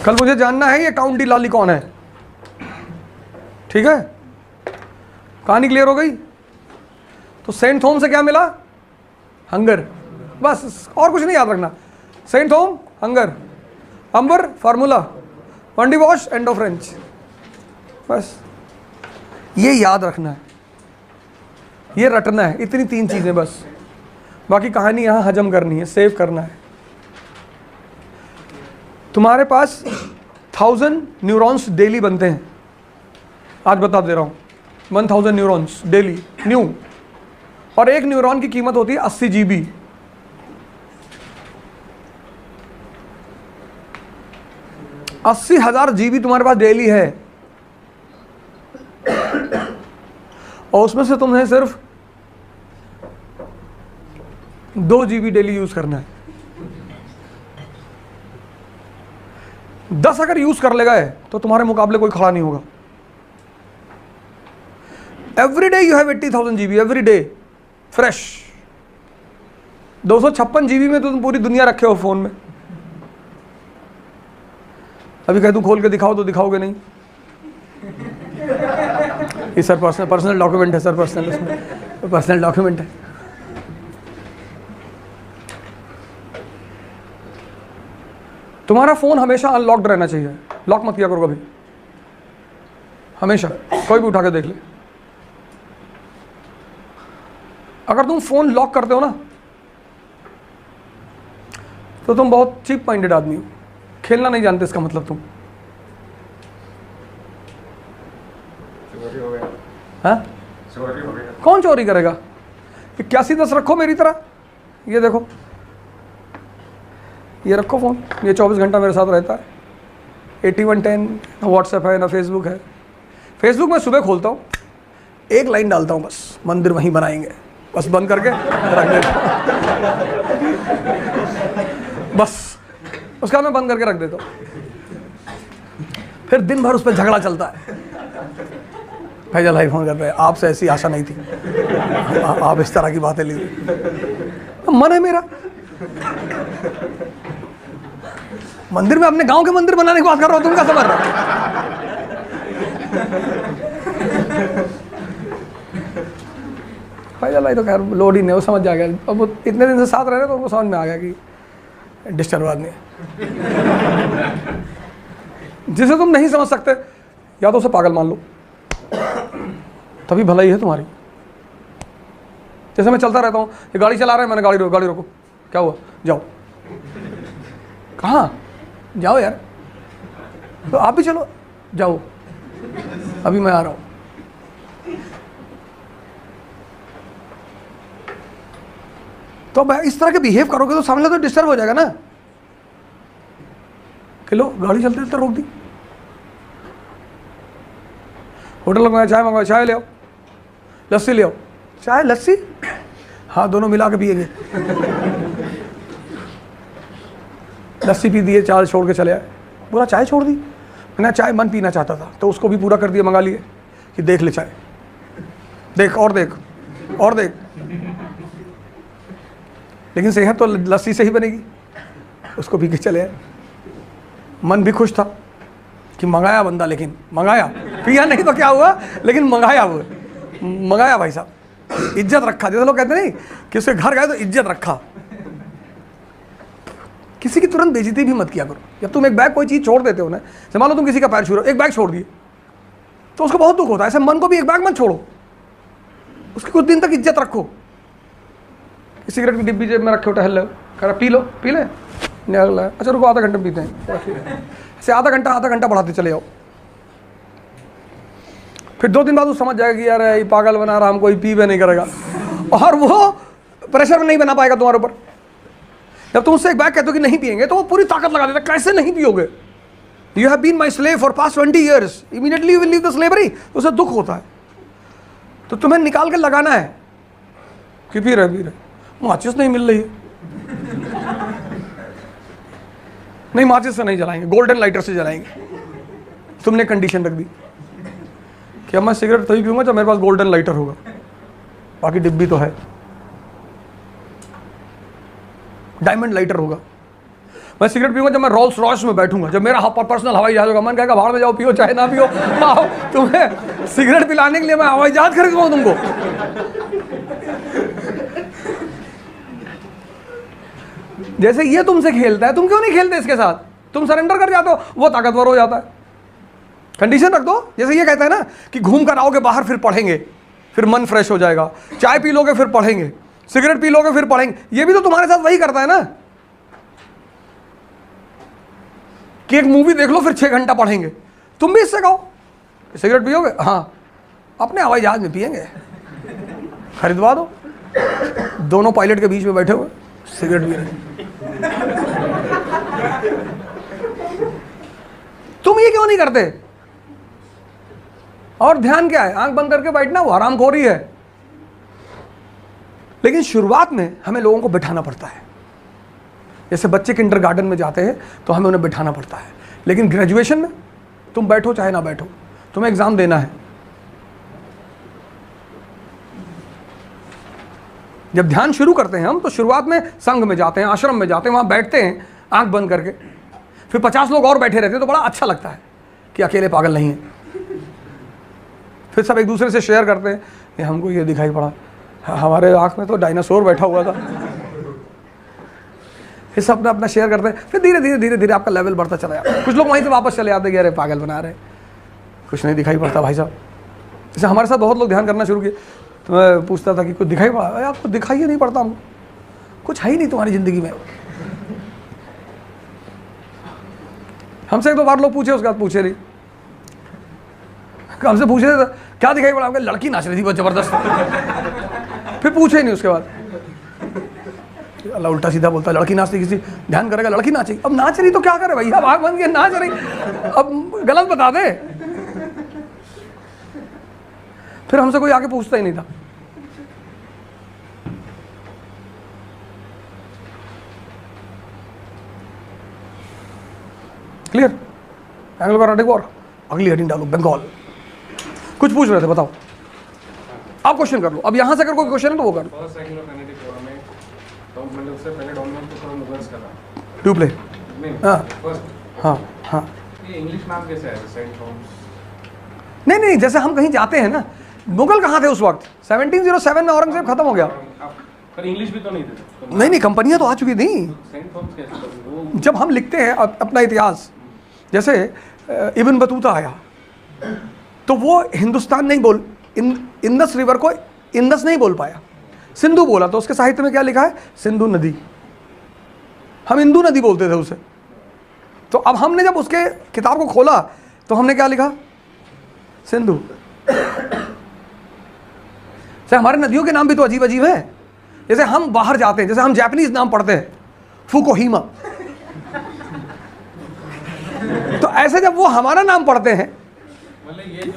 कल मुझे जानना है ये काउंट डी लाली कौन है, ठीक है? कहानी क्लियर हो गई? तो सेंट थॉम से क्या मिला? हंगर, बस और कुछ नहीं याद रखना। सेंट थॉम हंगर, अंबर फार्मूला, वंडी वॉश एंडो फ्रेंच, बस ये याद रखना है, ये रटना है, इतनी 3 चीजें बस। बाकी कहानी यहां हजम करनी है, सेव करना है। तुम्हारे पास 1000 न्यूरॉन्स डेली बनते हैं, आज बता दे रहा हूं, 1000 न्यूरॉन्स डेली न्यू, और एक न्यूरॉन की कीमत होती है 80 GB। 80,000 GB तुम्हारे पास डेली है, और उसमें से तुम्हें सिर्फ 2 GB डेली यूज करना है। 10 अगर यूज कर लेगा है तो तुम्हारे मुकाबले कोई खड़ा नहीं होगा। Every day you have 80,000 GB every day fresh. 256 GB में तो तुम पूरी दुनिया रखे हो फोन में। अभी कह दूं खोल के दिखाओ तो दिखाओगे नहीं। ये सर पर्सनल डॉक्यूमेंट है सर, पर्सनल डॉक्यूमेंट है। तुम्हारा फोन हमेशा अनलॉक्ड रहना चाहिए, लॉक मत किया करो कभी, हमेशा। कोई भी उठा के देख ले, अगर तुम फोन लॉक करते हो ना तो तुम बहुत चीप माइंडेड आदमी हो, खेलना नहीं जानते इसका मतलब तुम। हाँ? कौन चोरी करेगा? 8110 रखो मेरी तरह, ये देखो, ये रखो फोन, ये 24 घंटा मेरे साथ रहता है। 8110, ना व्हाट्सएप है ना फेसबुक है। फेसबुक मैं सुबह खोलता हूँ, एक लाइन डालता हूँ बस, मंदिर वहीं बनाएंगे, बस बंद करके रख देता हूँ। बस उसका मैं बंद करके रख देता हूँ। फिर दिन भर उस पर झगड़ा चलता है। फैजल भाई फोन कर रहे हैं, आपसे ऐसी आशा नहीं थी, आप इस तरह की बातें लीजिए। मन है मेरा, मंदिर में अपने गांव के मंदिर बनाने की बात कर रहा हूं, तुम क्या समझ रहे हो? फैजल भाई तो खैर लोड ही नहीं, वो समझ जा गया। अब वो इतने दिन से साथ रह रहे तो उनको समझ में आ गया कि डिस्टर्ब आदमी है। जिसे तुम नहीं समझ सकते या तो उसे पागल मान लो, तभी भलाई है तुम्हारी। जैसे मैं चलता रहता हूँ, ये गाड़ी चला रहे हैं, मैंने गाड़ी रोको, क्या हुआ? जाओ। कहाँ जाओ यार? तो आप भी चलो, जाओ, अभी मैं आ रहा हूँ। तो अब इस तरह के बिहेव करोगे तो सामने तो डिस्टर्ब हो जाएगा ना कि लो गाड़ी चलते चलते रोक दी। होटल मंगवाया, चाय मंगवाया, चाय ले आओ, लस्सी ले आओ। चाय लस्सी, हाँ दोनों मिला के पिएंगे। लस्सी पी दिए, चाय छोड़ के चले आए। बोला चाय छोड़ दी? मैंने चाय मन पीना चाहता था तो उसको भी पूरा कर दिया, मंगा लिए कि देख ले चाय, देख और देख और देख। लेकिन सेहत तो लस्सी से ही बनेगी। उसको पी के चले आए। मन भी खुश था कि मंगाया बंदा, लेकिन मंगाया, पिया नहीं तो क्या हुआ, लेकिन मंगाया। वो मंगाया भाई साहब, इज्जत रखा। जैसे लोग कहते नहीं कि उसके घर गए तो इज्जत रखा। किसी की तुरंत बेइज्जती भी मत किया करो। जब तुम एक बैग कोई चीज़ छोड़ देते हो ना, जैसे मान लो तुम किसी का पैर छू रहे हो, एक बैग छोड़ दिए तो उसको बहुत दुख होता है। ऐसे मन को भी एक बैग मत छोड़ो, उसकी कुछ दिन तक इज्जत रखो। सिगरेट की डिब्बी जेब में रखे हो, टहल लो, कह रहा पी लो, पी ले, अच्छा रुको आधा घंटे में पीते हैं। ऐसे आधा घंटा बढ़ाते चले जाओ। फिर 2 दिन बाद वो समझ जाएगा कि यार ये पागल बना रहा, हमको पी भी नहीं करेगा, और वो प्रेशर नहीं बना पाएगा तुम्हारे ऊपर। जब तुम उससे एक बैग कहते हो कि नहीं पिएंगे तो वो पूरी ताकत लगा देता, कैसे नहीं पियोगे, you have been my slave for past 20 years, immediately you will leave the slavery. उसे दुख होता है, तो तुम्हें निकाल के लगाना है कि पी रहे माचिस नहीं मिल रही है, नहीं माचिस से नहीं जलाएंगे, गोल्डन लाइटर से जलाएंगे। तुमने कंडीशन रख दी कि अब मैं सिगरेट तभी पीऊंगा जब मेरे पास गोल्डन लाइटर होगा, बाकी डिब्बी तो है, डायमंड लाइटर होगा। मैं सिगरेट पीऊंगा जब मैं रोल्स रॉयस में बैठूंगा, जब मेरा पर्सनल हवाई जहाज होगा। मन कहेगा भाड़ में जाओ, पियो चाहे ना पियो, आओ तुम्हें सिगरेट पिलाने के लिए मैं हवाई जहाज खरीदूंगा तुमको। जैसे ये तुमसे खेलता है, तुम क्यों नहीं खेलते इसके साथ? तुम सरेंडर कर जाते हो, वो ताकतवर हो जाता है। कंडीशन रख दो, जैसे ये कहता है ना कि घूम कर आओगे बाहर फिर पढ़ेंगे, फिर मन फ्रेश हो जाएगा। चाय पी लोगे फिर पढ़ेंगे, सिगरेट पी लोगे फिर पढ़ेंगे। ये भी तो तुम्हारे साथ वही करता है ना कि एक मूवी देख लो फिर 6 घंटा पढ़ेंगे। तुम भी इससे कहो सिगरेट पियोगे, हाँ अपने हवाई जहाज में पिएंगे, खरीदवा दो। दोनों पायलट के बीच में बैठे हुए सिगरेट पी रहे। तुम ये क्यों नहीं करते? और ध्यान क्या है, आंख बंद करके बैठना, वो हरामखोरी है। लेकिन शुरुआत में हमें लोगों को बिठाना पड़ता है। जैसे बच्चे किंडरगार्टन में जाते हैं तो हमें उन्हें बिठाना पड़ता है, लेकिन ग्रेजुएशन में तुम बैठो चाहे ना बैठो, तुम्हें एग्जाम देना है। जब ध्यान शुरू करते हैं हम, तो शुरुआत में संघ में जाते हैं, आश्रम में जाते हैं, वहां बैठते हैं आंख बंद करके, फिर 50 लोग और बैठे रहते हैं, तो बड़ा अच्छा लगता है कि अकेले पागल नहीं है। फिर सब एक दूसरे से शेयर करते हैं, ये हमको ये दिखाई पड़ा, हमारे आंख में तो डायनासोर बैठा हुआ था। फिर सब अपना शेयर करते हैं, फिर धीरे धीरे धीरे धीरे आपका लेवल बढ़ता चला जाता है। कुछ लोग वहीं से वापस चले आते हैं कि अरे पागल बना रहे, कुछ नहीं दिखाई पड़ता भाई साहब। जैसे हमारे साथ बहुत लोग ध्यान करना शुरू किए, तो मैं पूछता था कि कुछ दिखाई पड़ा? अरे आपको दिखाई ही नहीं पड़ता, हमको कुछ है ही नहीं तुम्हारी ज़िंदगी में। हमसे एक दो बार लोग पूछे, उसके बाद पूछे नहीं। हमसे पूछे थे क्या दिखाई पड़ा? आपको लड़की नाच रही थी बहुत ज़बरदस्त। फिर पूछे ही नहीं उसके बाद। अल्लाह उल्टा सीधा बोलता है, लड़की नाचती, किसी ध्यान करेगा लड़की नाची। अब नाच रही तो क्या करे भैया, अब आँख बंद के नाच रही, अब गलत बता दे। फिर हमसे कोई आके पूछता ही नहीं था। क्लियर? एंग्लो कर्नाटिक वॉर, अगली हेडिंग डालो बंगाल। कुछ पूछ रहे थे, बताओ। आप क्वेश्चन कर लो। अब यहां से अगर कोई क्वेश्चन है तो वो कर लो। To play. हाँ हाँ। ये इंग्लिश नाम कैसे है? Saint Thomas? नहीं, जैसे हम कहीं जाते हैं ना, मुगल कहाँ थे उस वक्त? 1707 में औरंगजेब खत्म हो गया। पर इंग्लिश भी तो नहीं थे। नहीं, कंपनियां तो आ चुकी थी। सेंट थॉमस कैसे? जब हम लिखते हैं अपना इतिहास, जैसे इब्न बतूता आया, तो वो हिंदुस्तान नहीं बोल, इंदस रिवर को इंदस नहीं बोल पाया, सिंधु बोला। तो उसके साहित्य में क्या लिखा है? सिंधु नदी। हम इंदु नदी बोलते थे उसे। तो अब हमने जब उसके किताब को खोला तो हमने क्या लिखा? सिंधु। से हमारे नदियों के नाम भी तो अजीब अजीब है। जैसे हम बाहर जाते हैं, जैसे हम जापानीज नाम पढ़ते हैं, फुकुहिमा। तो ऐसे जब वो हमारा नाम पढ़ते हैं, मतलब ये